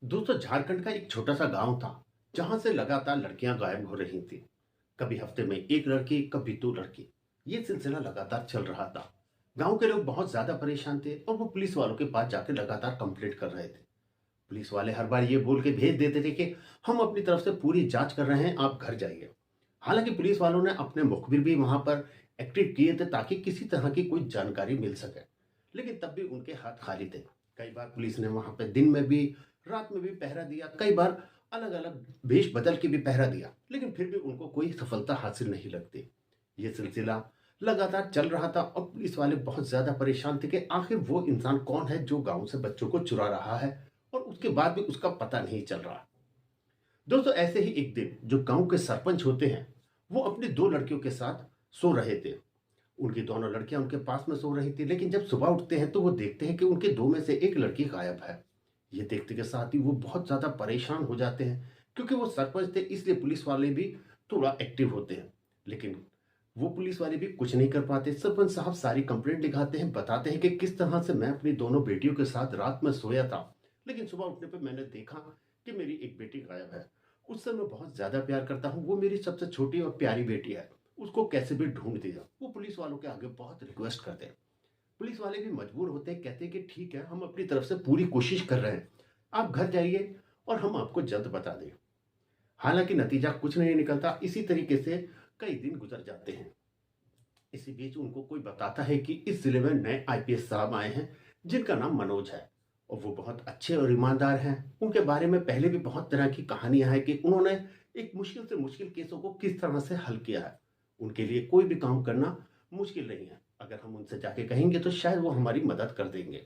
दोस्तों, झारखंड का एक छोटा सा गांव था जहां से लगातार लड़कियां गायब हो रही थी। कभी हफ्ते में एक लड़की, कभी दो लड़की। ये सिलसिला लगातार चल रहा था। गांव के लोग बहुत ज्यादा परेशान थे और वो पुलिस वालों के पास जाकर लगातार कंप्लेंट कर रहे थे। पुलिस वाले हर बार ये बोल के भेज देते थे कि हम अपनी तरफ से पूरी जांच कर रहे हैं, आप घर जाइए। हालांकि पुलिस वालों ने अपने मुखबिर भी वहां पर एक्टिव किए थे ताकि किसी तरह की कोई जानकारी मिल सके, लेकिन तब भी उनके हाथ खाली थे। कई बार पुलिस ने वहां पे दिन में भी, रात में भी पहरा दिया, कई बार अलग अलग भेष बदल के भी पहरा दिया, लेकिन फिर भी उनको कोई सफलता हासिल नहीं लगती। ये सिलसिला लगातार चल रहा था और पुलिस वाले बहुत ज्यादा परेशान थे कि आखिर वो इंसान कौन है जो गांव से बच्चों को चुरा रहा है और उसके बाद भी उसका पता नहीं चल रहा। दोस्तों, ऐसे ही एक दिन जो गांव के सरपंच होते हैं, वो अपनी दो लड़कियों के साथ सो रहे थे। उनकी दोनों लड़कियां उनके पास में सो रही थी, लेकिन जब सुबह उठते हैं तो वो देखते हैं कि उनके दो में से एक लड़की गायब है। ये देखते के साथ ही वो बहुत ज्यादा परेशान हो जाते हैं, क्योंकि वो सरपंच थे इसलिए पुलिस वाले भी थोड़ा एक्टिव होते हैं। लेकिन वो पुलिस वाले भी कुछ नहीं कर पाते। सरपंच साहब सारी कंप्लेंट लिखाते हैं, बताते हैं कि किस तरह से मैं अपनी दोनों बेटियों के साथ रात में सोया था, लेकिन सुबह उठने पर मैंने देखा कि मेरी एक बेटी गायब है। उससे मैं बहुत ज्यादा प्यार करता हूँ, वो मेरी सबसे छोटी और प्यारी बेटी है। उसको कैसे भी ढूंढ दिया। वो पुलिस वालों के आगे बहुत रिक्वेस्ट करते हैं। पुलिस वाले भी मजबूर होते हैं, कहते हैं कि ठीक है, हम अपनी तरफ से पूरी कोशिश कर रहे हैं, आप घर जाइए और हम आपको जल्द बता दें। हालांकि नतीजा कुछ नहीं निकलता। इसी तरीके से कई दिन गुजर जाते हैं। इसी बीच उनको कोई बताता है कि इस जिले में नए आईपीएस साहब आए हैं जिनका नाम मनोज है, और वो बहुत अच्छे और ईमानदार हैं। उनके बारे में पहले भी बहुत तरह की कहानियां हैं कि उन्होंने एक मुश्किल से मुश्किल केसों को किस तरह से हल किया है। उनके लिए कोई भी काम करना मुश्किल नहीं है। अगर हम उनसे जाके कहेंगे तो शायद वो हमारी मदद कर देंगे।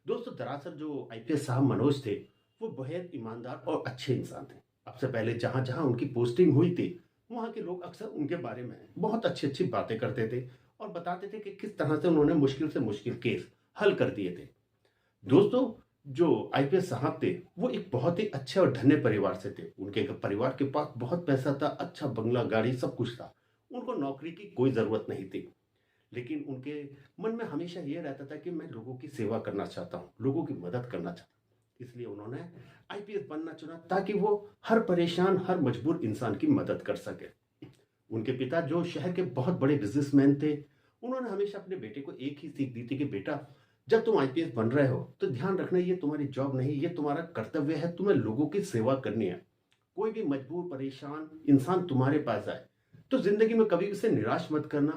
दोस्तों, दरअसल जो आईपीएस साहब मनोज थे, वो बेहद ईमानदार और अच्छे इंसान थे। अब से पहले जहां जहां उनकी पोस्टिंग हुई थी, वहां के लोग अक्सर उनके बारे में बहुत अच्छी अच्छी बातें करते थे और बताते थे कि किस तरह से उन्होंने मुश्किल से मुश्किल केस हल कर दिए थे। दोस्तों, जो आईपीएस साहब थे, वो एक बहुत ही अच्छे और धन्य परिवार से थे। उनके परिवार के पास बहुत पैसा था, अच्छा बंगला, गाड़ी, सब कुछ था। उनको नौकरी की कोई जरूरत नहीं थी, लेकिन उनके मन में हमेशा ये रहता था कि मैं लोगों की सेवा करना चाहता हूँ, लोगों की मदद करना चाहता हूँ। इसलिए उन्होंने आईपीएस बनना चुना ताकि वो हर परेशान, हर मजबूर इंसान की मदद कर सके। उनके पिता जो शहर के बहुत बड़े बिजनेसमैन थे, उन्होंने हमेशा अपने बेटे को एक ही सीख दी थी कि बेटा, जब तुम आईपीएस बन रहे हो तो ध्यान रखना, ये तुम्हारी जॉब नहीं, ये तुम्हारा कर्तव्य है, तुम्हें लोगों की सेवा करनी है। कोई भी मजबूर परेशान इंसान तुम्हारे पास आए तो जिंदगी में कभी उसे निराश मत करना,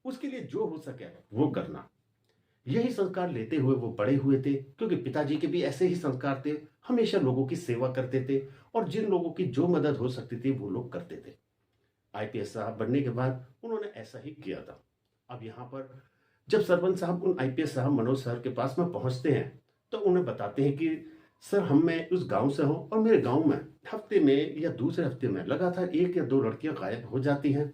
उसके लिए जो हो सके वो करना। यही संस्कार लेते हुए वो बड़े हुए थे, क्योंकि पिताजी के भी ऐसे ही संस्कार थे। हमेशा लोगों की सेवा करते थे और जिन लोगों की जो मदद हो सकती थी वो लोग करते थे। आईपीएस साहब बनने के बाद उन्होंने ऐसा ही किया था। अब यहाँ पर जब सरपंच साहब उन आईपीएस साहब मनोज सर के पास में पहुंचते हैं तो उन्हें बताते हैं कि सर, हम मैं उस गांव से हूं और मेरे गांव में हफ्ते में या दूसरे हफ्ते में लगातार एक या दो लड़कियां गायब हो जाती हैं।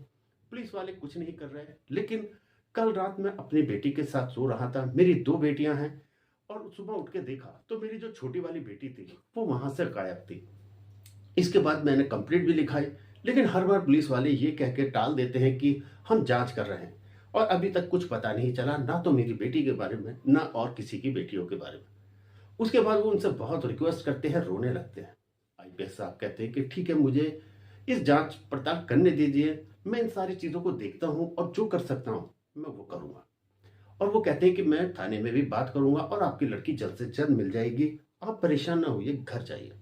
पुलिस वाले कुछ नहीं कर रहे, लेकिन कल रात मैं अपनी बेटी के साथ सो रहा था, मेरी दो बेटियां हैं, और सुबह उठ के देखा तो मेरी जो छोटी वाली बेटी थी वो वहां से गायब थी। इसके बाद मैंने कंप्लेंट भी लिखाई, लेकिन हर बार पुलिस वाले ये कह के टाल देते हैं कि हम जांच कर रहे हैं, और अभी तक कुछ पता नहीं चला, ना तो मेरी बेटी के बारे में ना और किसी की बेटियों के बारे में। उसके बाद वो उनसे बहुत रिक्वेस्ट करते हैं, रोने लगते हैं। आईपीएस साहब कहते हैं कि ठीक है, मुझे इस जांच पड़ताल करने दीजिए, मैं इन सारी चीजों को देखता हूं और जो कर सकता हूं मैं वो करूंगा। और वो कहते हैं कि मैं थाने में भी बात करूंगा और आपकी लड़की जल्द से जल्द मिल जाएगी, आप परेशान ना होइए, घर जाइए।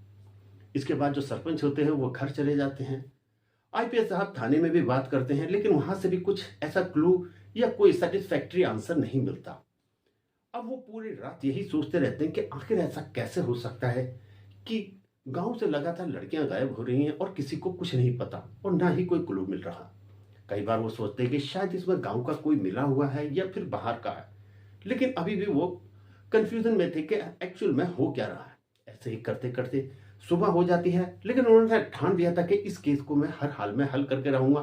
इसके बाद जो सरपंच होते हैं वो घर चले जाते हैं। आईपीएस साहब थाने में भी बात करते हैं, लेकिन वहां से भी कुछ ऐसा क्लू या कोई सेटिस्फैक्ट्री आंसर नहीं मिलता। अब वो पूरी रात यही सोचते रहते हैं कि आखिर ऐसा कैसे हो सकता है कि गांव से लगातार लड़कियां गायब हो रही हैं और किसी को कुछ नहीं पता और ना ही कोई क्लू मिल रहा। कई बार वो सोचते हैं कि शायद इसमें गांव का कोई मिला हुआ है या फिर बाहर का है, लेकिन अभी भी वो कंफ्यूजन में थे कि एक्चुअल में हो क्या रहा है। ऐसे ही करते करते सुबह हो जाती है, लेकिन उन्होंने ठान दिया था कि इस केस को मैं हर हाल में हल करके रहूंगा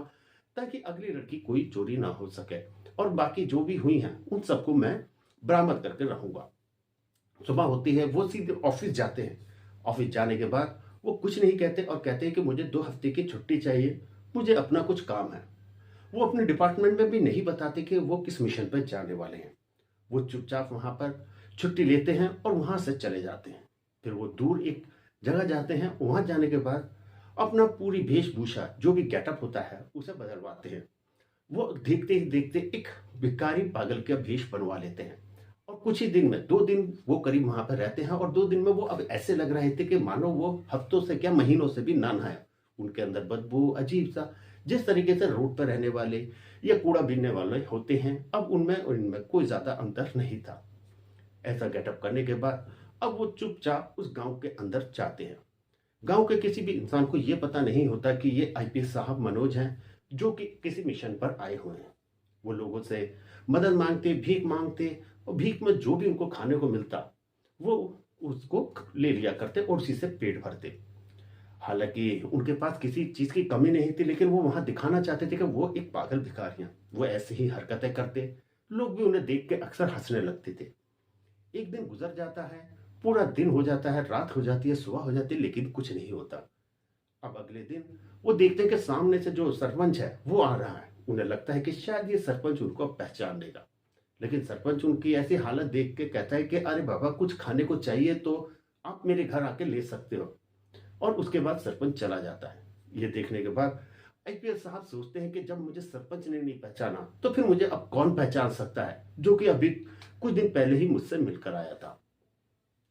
ताकि अगली लड़की कोई चोरी ना हो सके, और बाकी जो भी हुई हैं उन सबको मैं बरामद करके रहूंगा। सुबह होती है, वो सीधे ऑफिस जाते हैं। ऑफिस जाने के बाद वो कुछ नहीं कहते और कहते हैं कि मुझे 2 हफ्ते की छुट्टी चाहिए, मुझे अपना कुछ काम है। वो अपने डिपार्टमेंट में भी नहीं बताते कि वो किस मिशन पर जाने वाले हैं। वो चुपचाप वहां पर छुट्टी लेते हैं और वहां से चले जाते हैं। फिर वो दूर एक जगह जाते हैं, वहां जाने के बाद अपना पूरी वेशभूषा जो भी गेटअप होता है उसे बदलवाते हैं। वो देखते ही देखते एक भिखारी पागल का भेष बनवा लेते हैं। और कुछ ही दिन में 2 दिन वो करीब वहां पर रहते हैं, और 2 दिन में वो अब ऐसे लग रहे थे कि मानो वो हफ्तों से क्या महीनों से भी ना नहाया। उनके अंदर बदबू अजीब सा, जिस तरीके से रोड पर रहने वाले या कूड़ा बीनने वाले होते हैं, अब उनमें और इनमें कोई ज्यादा अंतर नहीं था। ऐसा गेटअप करने के बाद अब वो चुपचाप उस गांव के अंदर जाते हैं। गांव के किसी भी इंसान को यह पता नहीं होता कि ये आईपीएस साहब मनोज हैं, जो कि किसी मिशन पर आए हुए हैं। वो लोगों से मदद मांगते, भीख मांगते, और भीख में जो भी उनको खाने को मिलता वो उसको ले लिया करते और उसी से पेट भरते। हालांकि उनके पास किसी चीज की कमी नहीं थी, लेकिन वो वहां दिखाना चाहते थे कि वो एक पागल भिखारी हैं। वो ऐसी ही हरकतें करते, लोग भी उन्हें देख के अक्सर हंसने लगते थे। एक दिन गुजर जाता है, पूरा दिन हो जाता है, रात हो जाती है, सुबह हो जाती है, लेकिन कुछ नहीं होता। अब अगले दिन वो देखते हैं कि सामने से जो सरपंच है वो आ रहा है। उन्हें लगता है कि शायद ये सरपंच उनको पहचान लेगा, लेकिन सरपंच उनकी ऐसी हालत देख के कहता है कि अरे बाबा, कुछ खाने को चाहिए तो आप मेरे घर आके ले सकते हो। और उसके बाद सरपंच चला जाता है। ये देखने के बाद आईपीएस साहब सोचते हैं कि जब मुझे सरपंच ने नहीं पहचाना तो फिर मुझे अब कौन पहचान सकता है, जो कि अभी कुछ दिन पहले ही मुझसे मिलकर आया था।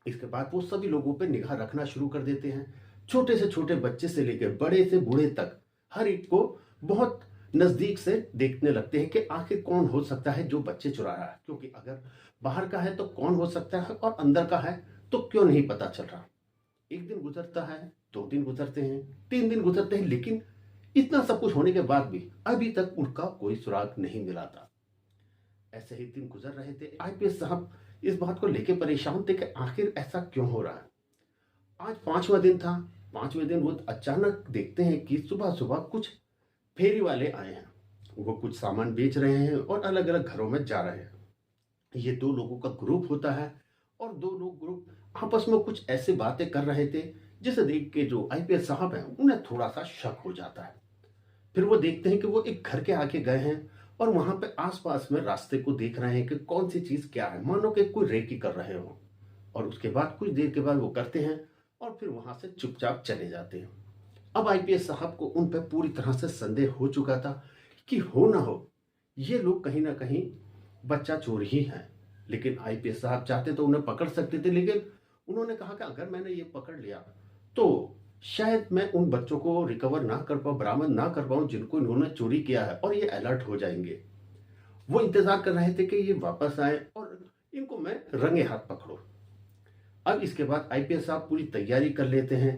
इसके बाद वो सभी लोगों पर निगाह रखना शुरू कर देते हैं। छोटे से छोटे बच्चे से लेकर बड़े से बूढ़े तक हर एक को बहुत नजदीक से देखने लगते हैं कि आखिर कौन हो सकता है जो बच्चे चुरा रहा है, क्योंकि अगर बाहर का है तो कौन हो सकता है और अंदर का है तो क्यों नहीं पता चल रहा। एक दिन गुजरता है, 2 दिन गुजरते हैं, 3 दिन गुजरते हैं, लेकिन इतना सब कुछ होने के बाद भी अभी तक उनका कोई सुराग नहीं मिला था। ऐसे ही दिन गुजर रहे थे। आईपीएस साहब इस बात को लेकर परेशान थे कि आखिर ऐसा क्यों हो रहा है। आज 5वां दिन था। 5वें दिन वो अचानक देखते हैं कि सुबह सुबह कुछ फेरी वाले आए हैं। वो कुछ सामान बेच रहे हैं और अलग अलग घरों में जा रहे हैं। ये 2 लोगों का ग्रुप होता है, और 2 लोग ग्रुप आपस में कुछ ऐसे बातें कर रहे थे जिसे देख के जो आईपीएस साहब हैं उन्हें थोड़ा सा शक हो जाता है। फिर वो देखते हैं कि वो एक घर के आगे गए हैं और वहां पे आसपास में रास्ते को देख रहे हैं कि कौन सी चीज क्या है, मानो कि कोई रेकी कर रहे हो। और उसके बाद कुछ देर के बाद वो करते हैं और फिर वहां से चुपचाप चले जाते हैं। अब आईपीएस साहब को उन पर पूरी तरह से संदेह हो चुका था कि हो ना हो ये लोग कहीं ना कहीं बच्चा चोर ही हैं। लेकिन आईपीएस साहब चाहते तो उन्हें पकड़ सकते थे, लेकिन उन्होंने कहा कि अगर मैंने ये पकड़ लिया तो शायद मैं उन बच्चों को रिकवर ना कर पाऊं, बरामद ना कर पाऊं जिनको इन्होंने चोरी किया है, और ये अलर्ट हो जाएंगे। वो इंतजार कर रहे थे कि ये वापस आए और इनको मैं रंगे हाथ पकड़ूं। अब इसके बाद आईपीएस साहब पूरी तैयारी कर लेते हैं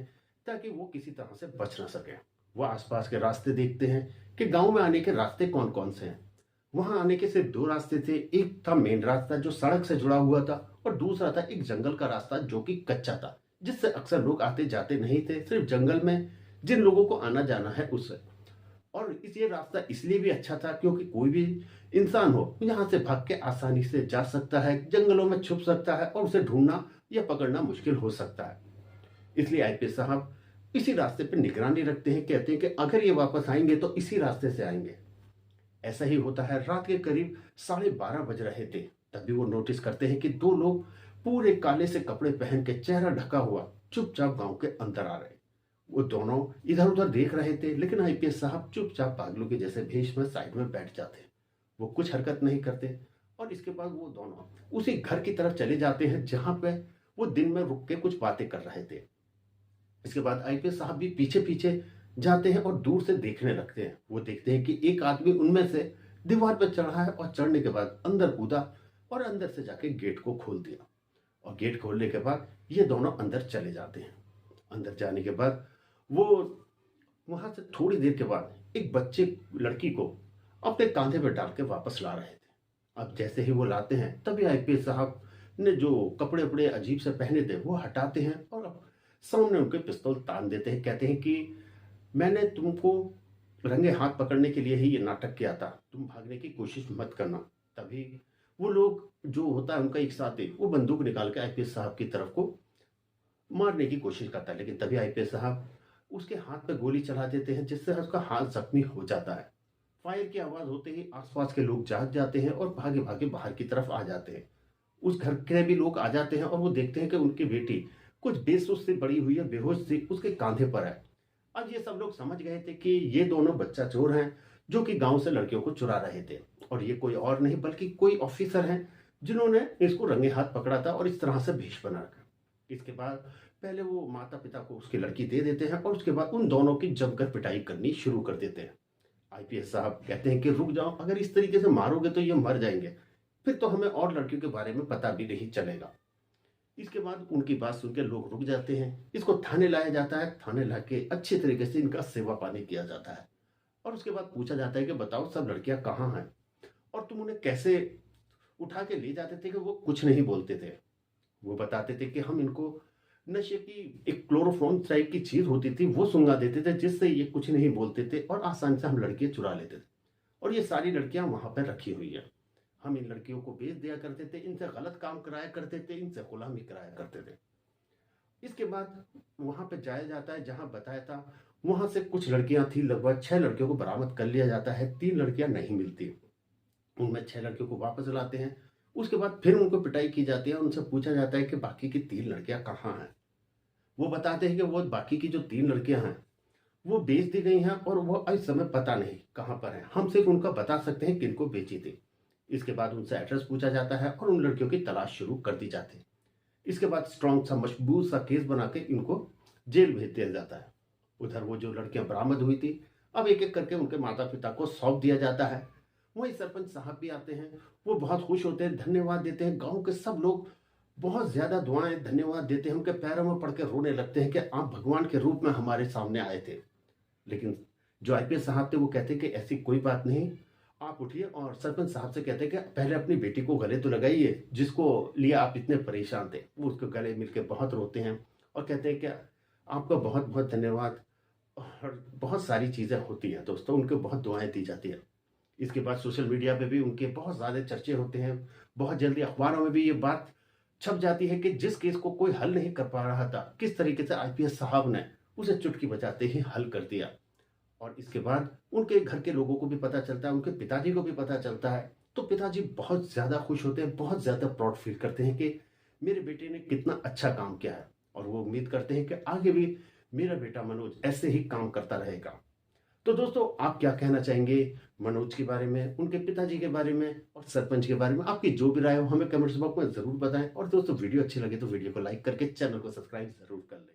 ताकि वो किसी तरह से बच ना सके। वो आसपास के रास्ते देखते हैं कि गांव में आने के रास्ते कौन कौन से हैं। वहां आने के सिर्फ 2 रास्ते थे। एक था मेन रास्ता जो सड़क से जुड़ा हुआ था, और दूसरा था एक जंगल का रास्ता जो कि कच्चा था, जिससे अक्सर लोग आते जाते नहीं थे, सिर्फ जंगल में जिन लोगों को आना जाना है उससे। और इस ये रास्ता इसलिए भी अच्छा था क्योंकि कोई भी इंसान हो यहाँ से भाग के आसानी से जा सकता है, जंगलों में छुप सकता है और उसे ढूंढना या पकड़ना मुश्किल हो सकता है। इसलिए आईपीएस साहब इसी रास्ते पर निगरानी रखते हैं। कहते हैं कि अगर ये वापस आएंगे तो इसी रास्ते से आएंगे। ऐसा ही होता है। रात के करीब 12:30 बज रहे थे, तभी वो नोटिस करते हैं कि 2 लोग पूरे काले से कपड़े पहन के, चेहरा ढका हुआ, चुपचाप गांव के अंदर आ रहे। वो दोनों इधर उधर देख रहे थे, लेकिन आईपीएस साहब चुपचाप पागलों के जैसे भेष में साइड में बैठ जाते। वो कुछ हरकत नहीं करते, और इसके बाद वो दोनों उसी घर की तरफ चले जाते हैं जहां पे वो दिन में रुक के कुछ बातें कर रहे थे। इसके बाद आईपीएस साहब भी पीछे पीछे जाते हैं और दूर से देखने लगते हैं। वो देखते हैं कि एक आदमी उनमें से दीवार पर चढ़ा है, और चढ़ने के बाद अंदर कूदा और अंदर से जाके गेट को खोल दिया। और गेट खोलने के बाद ये दोनों अंदर चले जाते हैं। अंदर जाने के बाद वो वहां से थोड़ी देर के बाद एक बच्चे लड़की को अपने कांधे पर डाल के वापस ला रहे थे। अब जैसे ही वो लाते हैं तभी आईपीएस साहब ने जो कपड़े उपड़े अजीब से पहने थे वो हटाते हैं और अब सामने उनके पिस्तौल तान देते हैं। कहते हैं कि मैंने तुमको रंगे हाथ पकड़ने के लिए ही ये नाटक किया था, तुम भागने की कोशिश मत करना। तभी वो लोग जो होता है उनका एक साथी, वो बंदूक निकाल के आईपीएस साहब की तरफ को मारने की कोशिश करता है, लेकिन तभी आईपीएस साहब उसके हाथ पे गोली चला देते हैं, जिससे उसका हाथ जख्मी हो जाता है। फायर की आवाज होते ही आसपास के लोग जाग जाते हैं और भागे भागे बाहर की तरफ आ जाते हैं। उस घर के भी लोग आ जाते हैं और वो देखते हैं कि उनकी बेटी कुछ बेसुध सी पड़ी हुई है, बेहोश सी उसके कांधे पर है। अब ये सब लोग समझ गए थे कि ये दोनों बच्चा चोर हैं जो कि गांव से लड़कियों को चुरा रहे थे, और ये कोई और नहीं बल्कि कोई ऑफिसर हैं जिन्होंने इसको रंगे हाथ पकड़ा था और इस तरह से भेष बना रखा। इसके बाद पहले वो माता पिता को उसकी लड़की दे देते हैं और उसके बाद उन दोनों की जमकर पिटाई करनी शुरू कर देते हैं। आईपीएस साहब कहते हैं कि रुक जाओ, अगर इस तरीके से मारोगे तो ये मर जाएंगे, फिर तो हमें और लड़कियों के बारे में पता भी नहीं चलेगा। इसके बाद उनकी बात सुनकर लोग रुक जाते हैं। इसको थाने लाया जाता है, थाने लाके अच्छे तरीके से इनका सेवा पानी किया जाता है और उसके बाद पूछा जाता है कि बताओ सब लड़कियां कहाँ हैं और तुम उन्हें कैसे उठा के ले जाते थे। कि वो कुछ नहीं बोलते थे। वो बताते थे कि हम इनको नशे की एक क्लोरोफॉर्म टाइप की चीज होती थी वो सुंघा देते थे, जिससे ये कुछ नहीं बोलते थे और आसानी से हम लड़कियां चुरा लेते थे। और ये सारी लड़कियां वहां पर रखी हुई है। हम इन लड़कियों को बेच दिया करते थे, इनसे गलत काम कराया करते थे, इनसे गुलामी कराया करते थे। इसके बाद वहां पे जाया जाता है जहां बताया था। वहां से कुछ लड़कियां थी, लगभग 6 लड़कियों को बरामद कर लिया जाता है। 3 लड़कियां नहीं मिलती, उनमें 6 लड़कियों को वापस लाते हैं। उसके बाद फिर उनको पिटाई की जाती है, उनसे पूछा जाता है कि बाकी की 3 लड़कियां कहाँ हैं। वो बताते हैं कि वो बाकी की जो 3 लड़कियां हैं वो बेच दी गई हैं और वो इस समय पता नहीं कहाँ पर हैं। हम सिर्फ उनका बता सकते हैं किनको बेची थी। इसके बाद उनसे एड्रेस पूछा जाता है और उन लड़कियों की तलाश शुरू कर दी जाती है। इसके बाद स्ट्रॉन्ग सा मजबूत सा केस बना के इनको जेल भेज दिया जाता है। उधर वो जो लड़कियां बरामद हुई थी अब एक एक करके उनके माता पिता को सौंप दिया जाता है। वही सरपंच साहब भी आते हैं, वो बहुत खुश होते हैं, धन्यवाद देते हैं। गांव के सब लोग बहुत ज्यादा दुआएं धन्यवाद देते हैं, उनके पैरों में पड़ के रोने लगते हैं कि आप भगवान के रूप में हमारे सामने आए थे। लेकिन जो आईपीएस साहब थे वो कहते हैं कि ऐसी कोई बात नहीं, आप उठिए। और सरपंच साहब से कहते हैं कि पहले अपनी बेटी को गले तो लगाइए, जिसको लिए आप इतने परेशान थे। वो उसके गले मिलके बहुत रोते हैं और कहते हैं कि आपका बहुत बहुत धन्यवाद। और बहुत सारी चीज़ें होती हैं दोस्तों, उनको बहुत दुआएं दी जाती है। इसके बाद सोशल मीडिया पे भी उनके बहुत ज़्यादा चर्चे होते हैं। बहुत जल्दी अखबारों में भी ये बात छप जाती है कि जिस केस को कोई हल नहीं कर पा रहा था, किस तरीके से आईपीएस साहब ने उसे चुटकी बजाते ही हल कर दिया। और इसके बाद उनके घर के लोगों को भी पता चलता है, उनके पिताजी को भी पता चलता है। तो पिताजी बहुत ज़्यादा खुश होते हैं, बहुत ज़्यादा प्राउड फील करते हैं कि मेरे बेटे ने कितना अच्छा काम किया है। और वो उम्मीद करते हैं कि आगे भी मेरा बेटा मनोज ऐसे ही काम करता रहेगा। तो दोस्तों, आप क्या कहना चाहेंगे मनोज के बारे में, उनके पिताजी के बारे में और सरपंच के बारे में? आपकी जो भी राय हो हमें कमेंट्स बॉक्स में जरूर बताएं। और दोस्तों, वीडियो अच्छी लगे तो वीडियो को लाइक करके चैनल को सब्सक्राइब जरूर कर लें।